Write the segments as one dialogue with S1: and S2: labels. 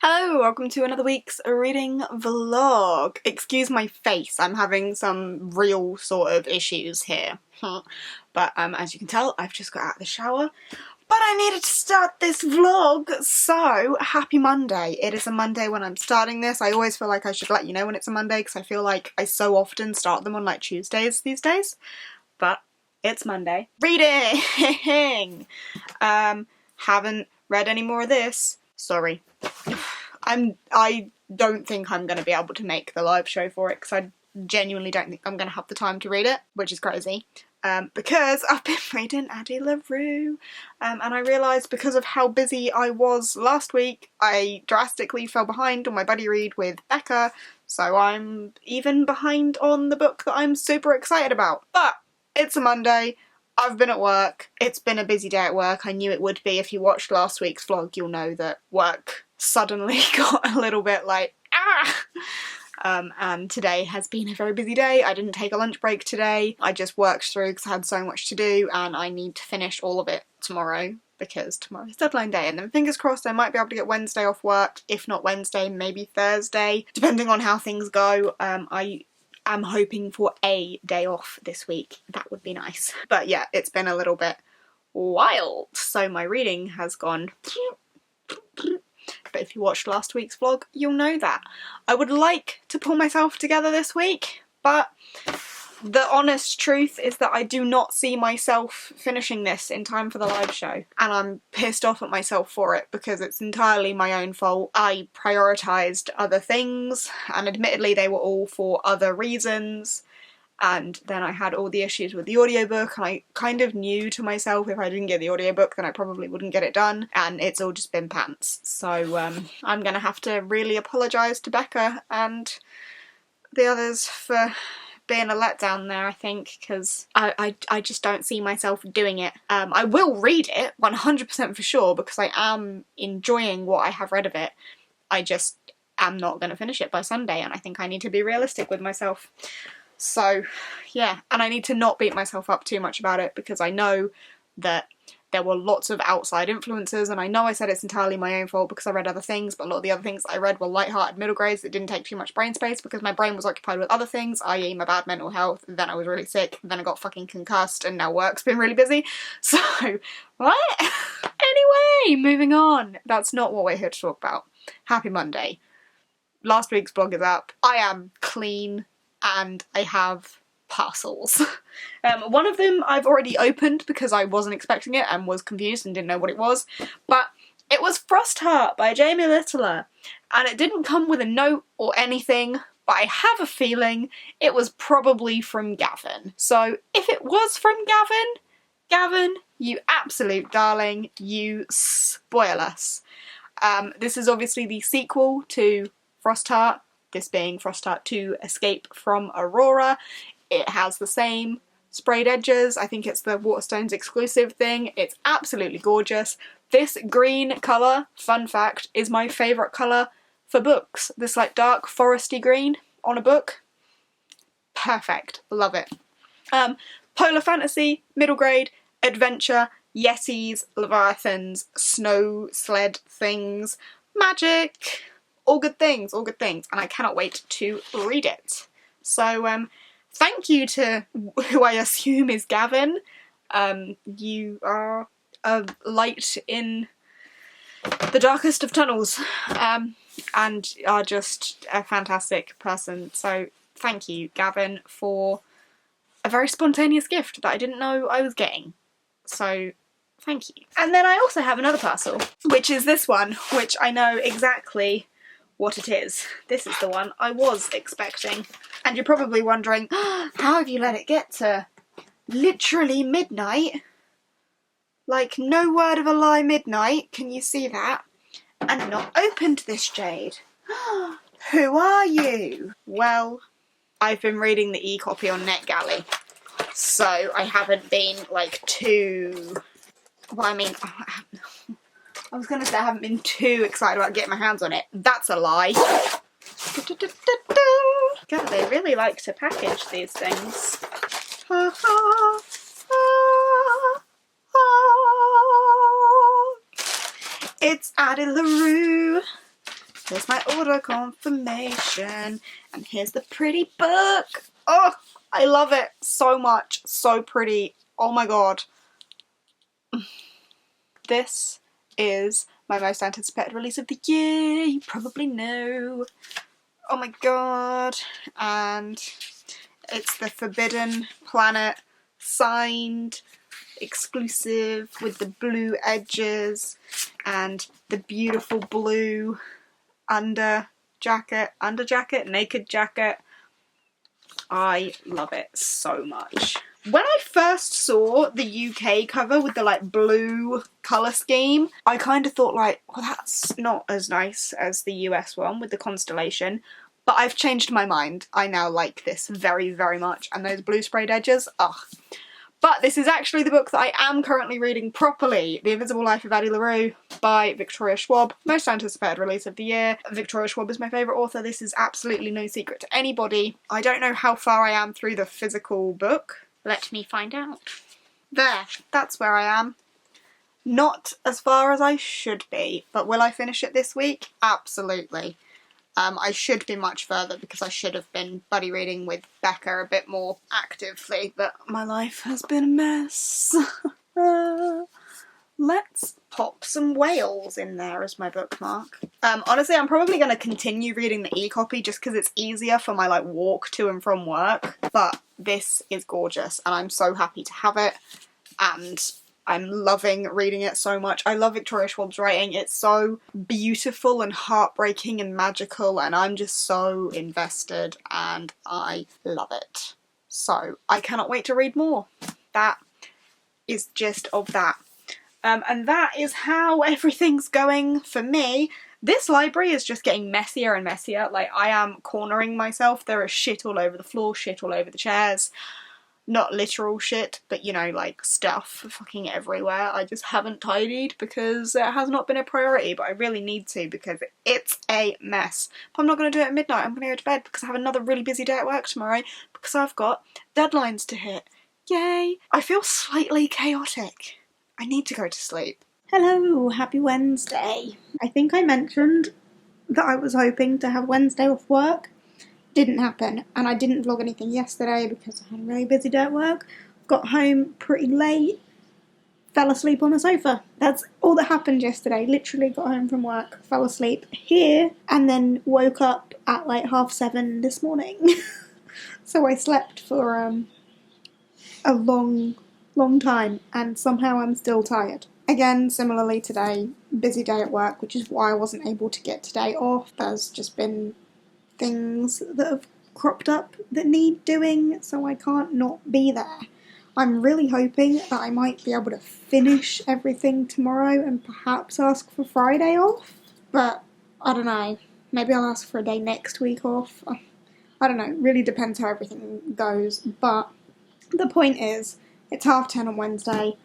S1: Hello, welcome to another week's reading vlog. Excuse my face, I'm having some real sort of issues here. But as you can tell, I've just got out of the shower. But I needed to start this vlog, so happy Monday. It is a Monday when I'm starting this. I always feel like I should let you know when it's a Monday because I feel like I so often start them on like Tuesdays these days. But it's Monday. Reading! Haven't read any more of this. Sorry. I don't think I'm going to be able to make the live show for it because I genuinely don't think I'm going to have the time to read it, which is crazy. Because I've been reading Addie LaRue, and I realised because of how busy I was last week, I drastically fell behind on my buddy read with Becca, so I'm even behind on the book that I'm super excited about. But it's a Monday. I've been at work. It's been a busy day at work. I knew it would be. If you watched last week's vlog, you'll know that work suddenly got a little bit like, and today has been a very busy day. I didn't take a lunch break today. I just worked through because I had so much to do and I need to finish all of it tomorrow because tomorrow's deadline day, and then fingers crossed I might be able to get Wednesday off work. If not Wednesday, maybe Thursday, depending on how things go. I'm hoping for a day off this week. That would be nice. But yeah, it's been a little bit wild. So my reading has gone... But if you watched last week's vlog, you'll know that. I would like to pull myself together this week, but the honest truth is that I do not see myself finishing this in time for the live show. And I'm pissed off at myself for it because it's entirely my own fault. I prioritised other things, and admittedly they were all for other reasons. And then I had all the issues with the audiobook, and I kind of knew to myself if I didn't get the audiobook then I probably wouldn't get it done, and it's all just been pants. So I'm gonna have to really apologise to Becca and the others for being a letdown there, I think, because I just don't see myself doing it. I will read it 100% for sure because I am enjoying what I have read of it. I just am not going to finish it by Sunday, and I think I need to be realistic with myself. So yeah, and I need to not beat myself up too much about it because I know that there were lots of outside influences, and I know I said it's entirely my own fault because I read other things, but a lot of the other things I read were light-hearted middle grades that didn't take too much brain space because my brain was occupied with other things, i.e. my bad mental health, then I was really sick, then I got fucking concussed, and now work's been really busy. So, what? Anyway, moving on. That's not what we're here to talk about. Happy Monday. Last week's blog is up. I am clean. And I have parcels. One of them I've already opened because I wasn't expecting it and was confused and didn't know what it was, but it was Frostheart by Jamie Littler, and it didn't come with a note or anything, but I have a feeling it was probably from Gavin. So if it was from Gavin, you absolute darling, you spoil us. This is obviously the sequel to Frostheart, this being Frostheart 2 Escape from Aurora. It has the same sprayed edges. I think it's the Waterstones exclusive thing. It's absolutely gorgeous. This green colour, fun fact, is my favourite colour for books. This like dark foresty green on a book. Perfect. Love it. Polar fantasy, middle grade, adventure, yetis, leviathans, snow sled things, magic. All good things, and I cannot wait to read it. So, thank you to who I assume is Gavin. You are a light in the darkest of tunnels, and are just a fantastic person. So, thank you, Gavin, for a very spontaneous gift that I didn't know I was getting. So, thank you. And then I also have another parcel, which is this one, which I know exactly what it is. This is the one I was expecting. And you're probably wondering, how have you let it get to literally midnight? Like, no word of a lie midnight, can you see that? And not opened this jade. Who are you? Well, I've been reading the e-copy on NetGalley, so I haven't been like too... Well, I mean... I was going to say I haven't been too excited about getting my hands on it. That's a lie. God, they really like to package these things. It's Addie LaRue. Here's my order confirmation. And here's the pretty book. Oh, I love it so much. So pretty. Oh my god. This is my most anticipated release of the year. You probably know. Oh my god. And it's the Forbidden Planet signed exclusive with the blue edges and the beautiful blue naked jacket. I love it so much. When I first saw the UK cover with the like blue colour scheme, I kind of thought like, well, that's not as nice as the US one with the constellation. But I've changed my mind. I now like this very, very much. And those blue sprayed edges, ugh. But this is actually the book that I am currently reading properly, The Invisible Life of Addie LaRue by Victoria Schwab. Most anticipated release of the year. Victoria Schwab is my favourite author. This is absolutely no secret to anybody. I don't know how far I am through the physical book. Let me find out. There, that's where I am. Not as far as I should be, but will I finish it this week? Absolutely. I should be much further because I should have been buddy reading with Becca a bit more actively, but my life has been a mess. Let's pop some whales in there as my bookmark. Honestly, I'm probably going to continue reading the e-copy just because it's easier for my like walk to and from work, but this is gorgeous and I'm so happy to have it and I'm loving reading it so much. I love Victoria Schwab's writing. It's so beautiful and heartbreaking and magical and I'm just so invested and I love it. So I cannot wait to read more. That is gist of that. And that is how everything's going for me. This library is just getting messier and messier. Like, I am cornering myself. There is shit all over the floor, shit all over the chairs. Not literal shit, but you know, like stuff fucking everywhere. I just haven't tidied because it has not been a priority, but I really need to because it's a mess. But I'm not going to do it at midnight. I'm going to go to bed because I have another really busy day at work tomorrow because I've got deadlines to hit. Yay! I feel slightly chaotic. I need to go to sleep. Hello, happy Wednesday. I think I mentioned that I was hoping to have Wednesday off work. Didn't happen, and I didn't vlog anything yesterday because I had a really busy day at work. Got home pretty late, fell asleep on the sofa. That's all that happened yesterday. Literally got home from work, fell asleep here, and then woke up at like 7:30 this morning. So I slept for a long time, and somehow I'm still tired. Again, similarly today, busy day at work, which is why I wasn't able to get today off. There's just been things that have cropped up that need doing, so I can't not be there. I'm really hoping that I might be able to finish everything tomorrow and perhaps ask for Friday off, but I don't know. Maybe I'll ask for a day next week off. I don't know, it really depends how everything goes, but the point is, it's 10:30 on Wednesday.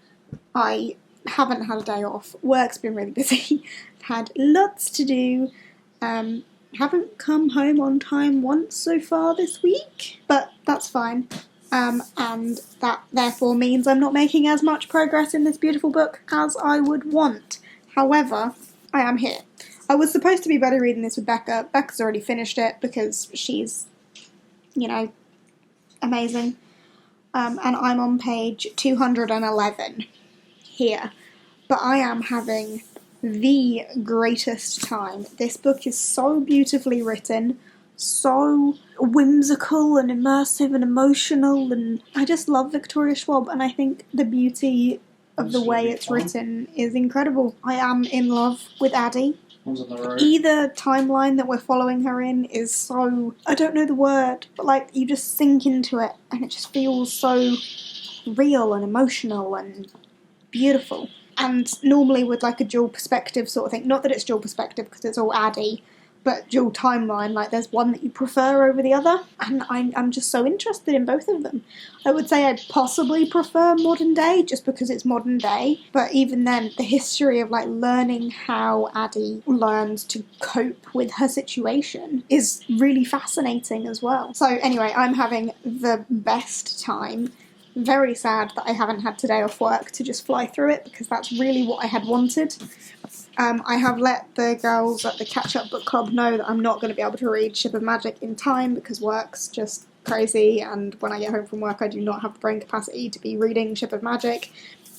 S1: I haven't had a day off. Work's been really busy. I've had lots to do. Haven't come home on time once so far this week, but that's fine. And that therefore means I'm not making as much progress in this beautiful book as I would want. However, I am here. I was supposed to be buddy reading this with Becca. Becca's already finished it because she's, you know, amazing. And I'm on page 211 here. But I am having the greatest time. This book is so beautifully written, so whimsical and immersive and emotional, and I just love Victoria Schwab, and I think the beauty of the way it's written is incredible. I am in love with Addie. Either timeline that we're following her in is so, I don't know the word, but like you just sink into it and it just feels so real and emotional and beautiful. And normally with like a dual perspective sort of thing, not that it's dual perspective because it's all Addie, but dual timeline, like there's one that you prefer over the other, and I'm just so interested in both of them. I would say I'd possibly prefer modern day just because it's modern day, but even then the history of like learning how Addie learns to cope with her situation is really fascinating as well. So anyway, I'm having the best time. Very sad that I haven't had today off work to just fly through it because that's really what I had wanted. I have let the girls at the catch-up book club know that I'm not going to be able to read Ship of Magic in time because work's just crazy, and when I get home from work I do not have the brain capacity to be reading Ship of Magic,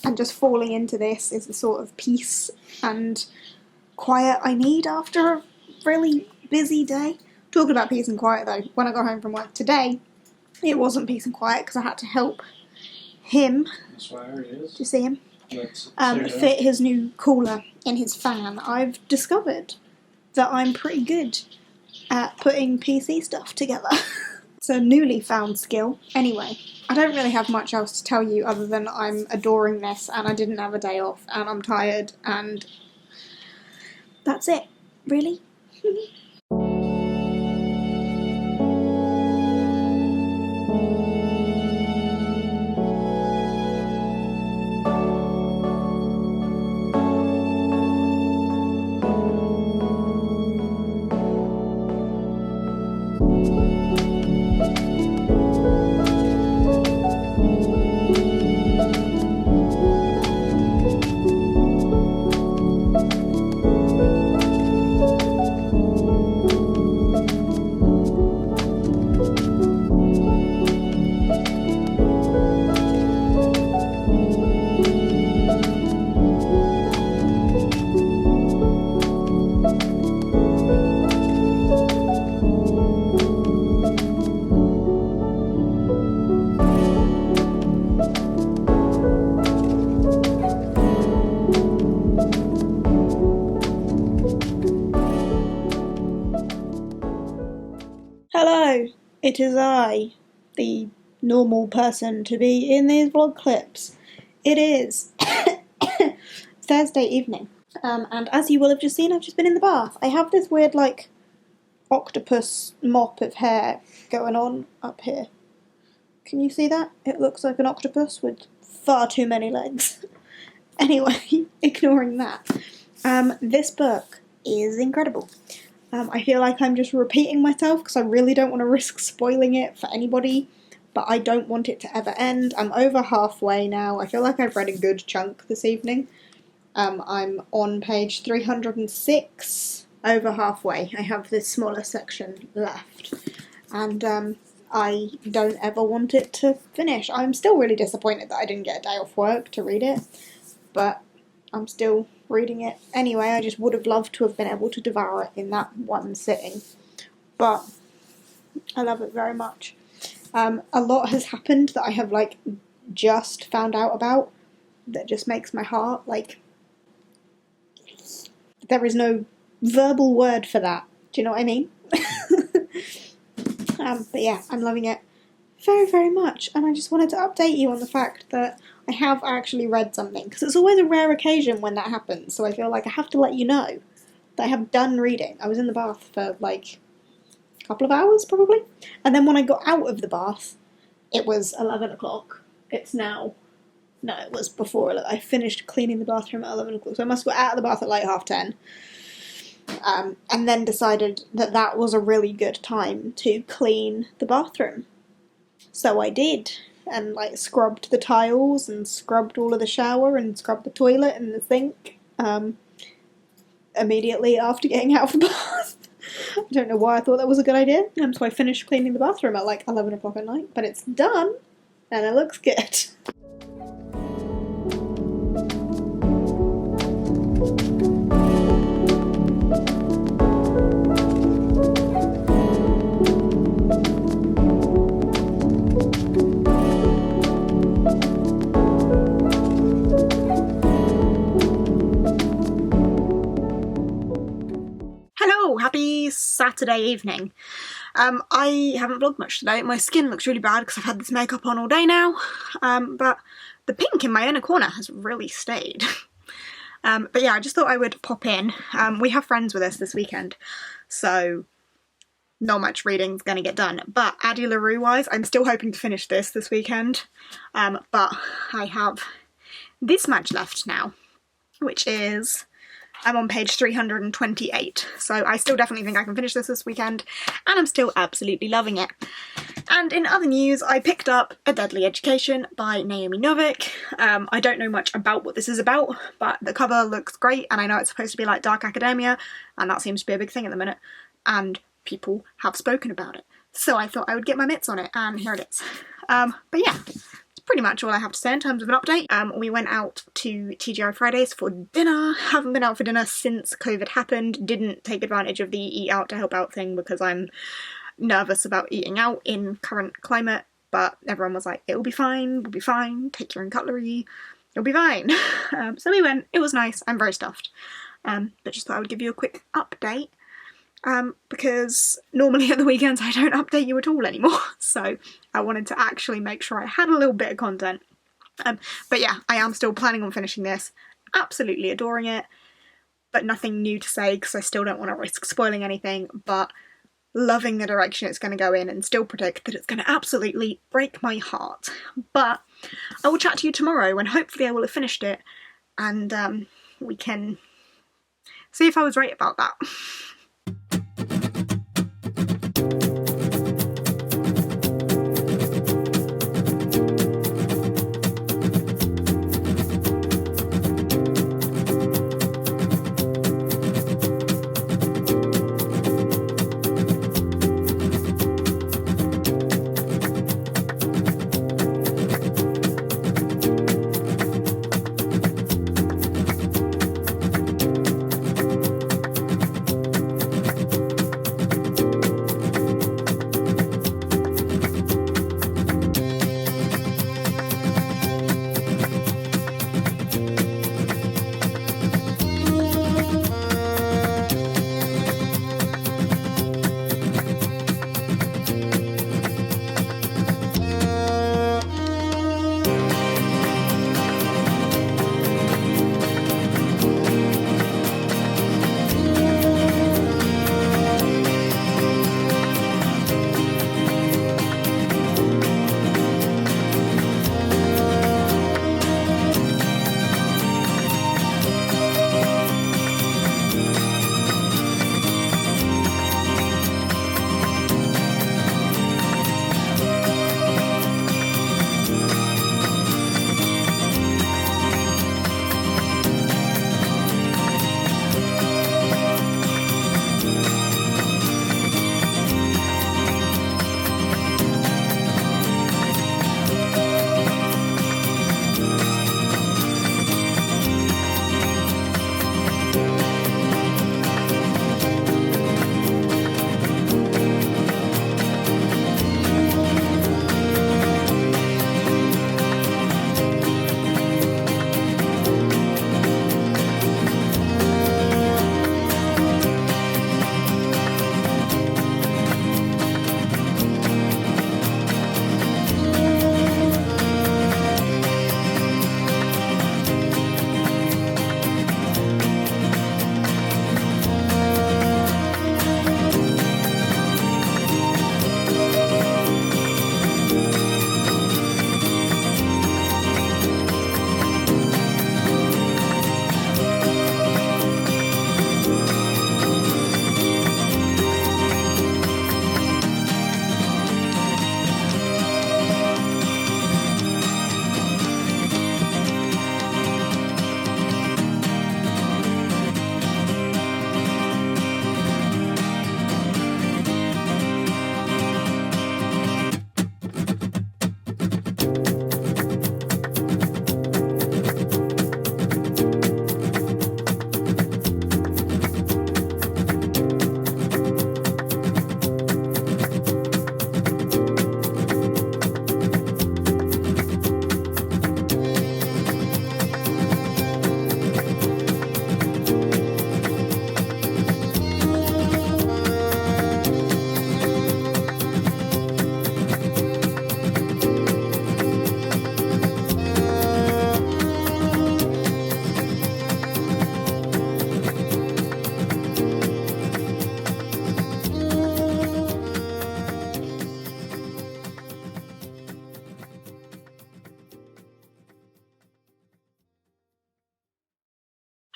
S1: and just falling into this is the sort of peace and quiet I need after a really busy day. Talking about peace and quiet though, when I got home from work today, it wasn't peace and quiet because I had to help him.
S2: That's where it is.
S1: Do you see him?
S2: Let's
S1: fit his new cooler in his fan. I've discovered that I'm pretty good at putting PC stuff together. It's a newly found skill. Anyway, I don't really have much else to tell you other than I'm adoring this and I didn't have a day off and I'm tired and that's it, really. Hello, it is I, the normal person to be in these vlog clips. It is Thursday evening, and as you will have just seen, I've just been in the bath. I have this weird, like, octopus mop of hair going on up here. Can you see that? It looks like an octopus with far too many legs. Anyway, ignoring that, this book is incredible. I feel like I'm just repeating myself because I really don't want to risk spoiling it for anybody, but I don't want it to ever end. I'm over halfway now. I feel like I've read a good chunk this evening. I'm on page 306, over halfway. I have this smaller section left, and I don't ever want it to finish. I'm still really disappointed that I didn't get a day off work to read it, but I'm still reading it anyway. I just would have loved to have been able to devour it in that one sitting, but I love it very much. A lot has happened that I have, like, just found out about that just makes my heart, like, there is no verbal word for that. Do you know what I mean? But yeah, I'm loving it very, very much, and I just wanted to update you on the fact that I have actually read something, because it's always a rare occasion when that happens, so I feel like I have to let you know that I have done reading. I was in the bath for, like, a couple of hours, probably, and then when I got out of the bath, it was 11 o'clock. It's now... No, it was before. I finished cleaning the bathroom at 11 o'clock, so I must have got out of the bath at, like, 10:30. And then decided that that was a really good time to clean the bathroom. So I did, and, like, scrubbed the tiles, and scrubbed all of the shower, and scrubbed the toilet and the sink, immediately after getting out of the bath. I don't know why I thought that was a good idea, so I finished cleaning the bathroom at, like, 11 o'clock at night, but it's done, and it looks good. Happy Saturday evening. I haven't vlogged much today. My skin looks really bad because I've had this makeup on all day now, but the pink in my inner corner has really stayed. But yeah, I just thought I would pop in. We have friends with us this weekend, so not much reading's going to get done. But Addie LaRue wise, I'm still hoping to finish this weekend, but I have this much left now, which is... I'm on page 328, so I still definitely think I can finish this weekend, and I'm still absolutely loving it. And in other news, I picked up A Deadly Education by Naomi Novik. I don't know much about what this is about, but the cover looks great, and I know it's supposed to be like dark academia, and that seems to be a big thing at the minute, and people have spoken about it. So I thought I would get my mitts on it, and here it is. But yeah, that's pretty much all I have to say in terms of an update. We went out to TGI Fridays for dinner. Haven't been out for dinner since COVID happened. Didn't take advantage of the eat out to help out thing because I'm nervous about eating out in current climate, but everyone was like, it'll be fine, we'll be fine, take your own cutlery, it'll be fine. So we went, it was nice, I'm very stuffed. But just thought I would give you a quick update, because normally at the weekends I don't update you at all anymore, so I wanted to actually make sure I had a little bit of content. But yeah, I am still planning on finishing this, absolutely adoring it, but nothing new to say because I still don't want to risk spoiling anything, but loving the direction it's going to go in and still predict that it's going to absolutely break my heart. But I will chat to you tomorrow when hopefully I will have finished it, and we can see if I was right about that.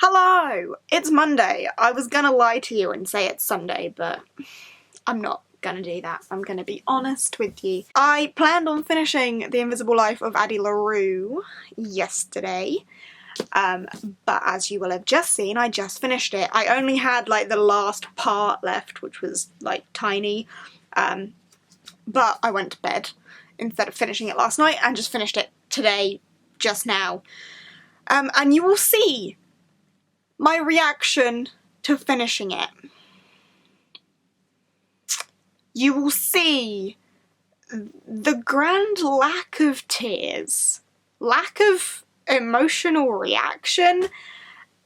S1: Hello! It's Monday. I was gonna lie to you and say it's Sunday, but I'm not. gonna do that. I'm gonna be honest with you. I planned on finishing The Invisible Life of Addie LaRue yesterday, but as you will have just seen, I just finished it. I only had like the last part left, which was like tiny, but I went to bed instead of finishing it last night and just finished it today, just now. And you will see my reaction to finishing it. You will see the grand lack of tears, lack of emotional reaction,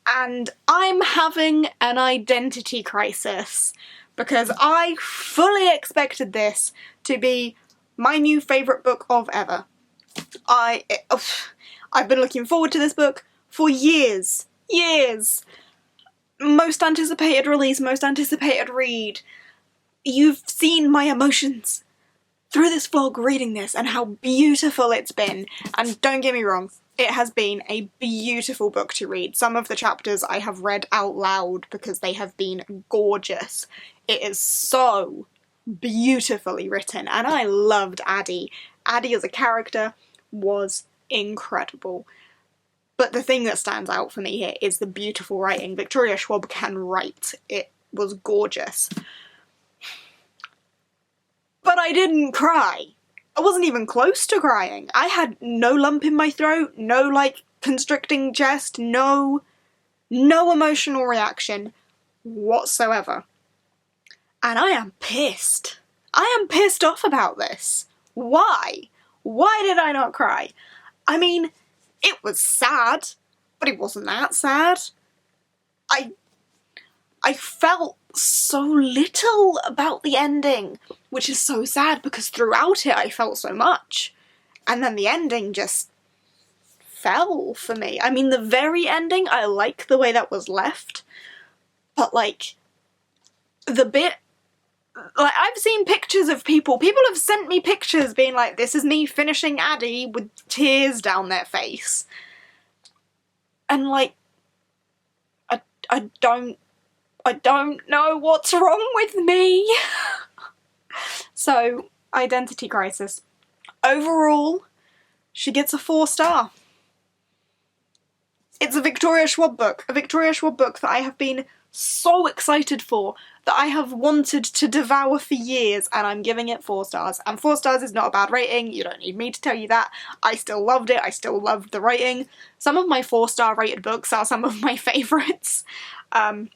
S1: and I'm having an identity crisis because I fully expected this to be my new favourite book of ever. I've been looking forward to this book for years. Most anticipated release, most anticipated read. You've seen my emotions through this vlog reading this and how beautiful it's been. And don't get me wrong, it has been a beautiful book to read. Some of the chapters I have read out loud because they have been gorgeous. It is so beautifully written, and I loved Addie. Addie as a character was incredible. But the thing that stands out for me here is the beautiful writing. Victoria Schwab can write. It was gorgeous. But I didn't cry. I wasn't even close to crying. I had no lump in my throat, no like constricting chest, no emotional reaction whatsoever. And I am pissed. I am pissed off about this. Why? Why did I not cry? I mean, it was sad, but it wasn't that sad. I felt so little about the ending, which is so sad because throughout it I felt so much. And then the ending just fell for me. I mean, the very ending, I like the way that was left, but like, the bit, like, I've seen pictures of people have sent me pictures being like, this is me finishing Addie with tears down their face. And like, I don't know what's wrong with me. So, identity crisis. Overall, she gets a 4-star. It's a Victoria Schwab book. A Victoria Schwab book that I have been so excited for, that I have wanted to devour for years, and I'm giving it 4 stars. And 4 stars is not a bad rating, you don't need me to tell you that. I still loved it, I still loved the writing. Some of my 4-star rated books are some of my favourites. I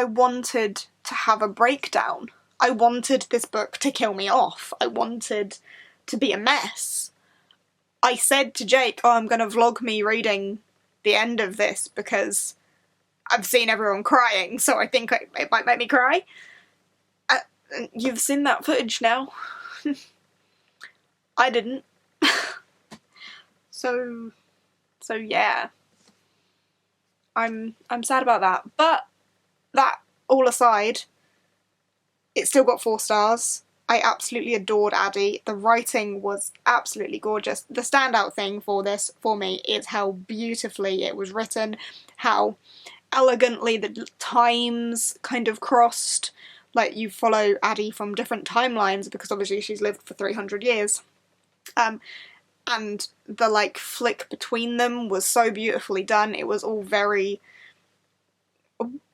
S1: wanted to have a breakdown. I wanted this book to kill me off. I wanted to be a mess. I said to Jake, oh, I'm gonna vlog me reading the end of this because I've seen everyone crying, so I think it might make me cry. You've seen that footage now. I didn't. So yeah. I'm sad about that. But that all aside, it still got 4 stars. I absolutely adored Addie. The writing was absolutely gorgeous. The standout thing for this, for me, is how beautifully it was written, how elegantly the times kind of crossed. Like, you follow Addie from different timelines, because obviously she's lived for 300 years. And the, like, flick between them was so beautifully done. It was all very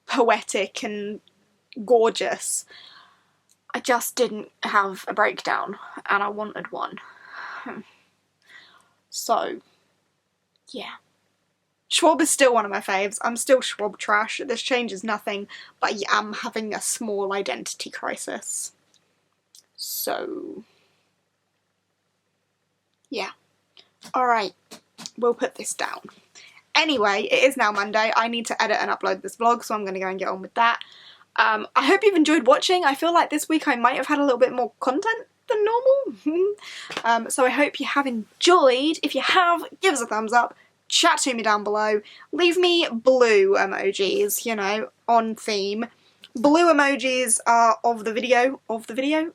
S1: poetic and gorgeous. I just didn't have a breakdown, and I wanted one. So, yeah. Schwab is still one of my faves. I'm still Schwab trash. This changes nothing, but I am having a small identity crisis. So, yeah. Alright, we'll put this down. Anyway, it is now Monday. I need to edit and upload this vlog, so I'm going to go and get on with that. I hope you've enjoyed watching. I feel like this week I might have had a little bit more content than normal. So I hope you have enjoyed. If you have, give us a thumbs up. Chat to me down below. Leave me blue emojis, you know, on theme. Blue emojis are of the video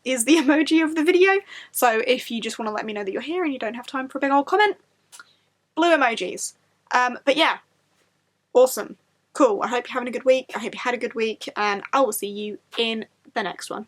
S1: is the emoji of the video. So if you just want to let me know that you're here and you don't have time for a big old comment, blue emojis. But yeah, awesome. Cool, I hope you're having a good week, I hope you had a good week, and I will see you in the next one.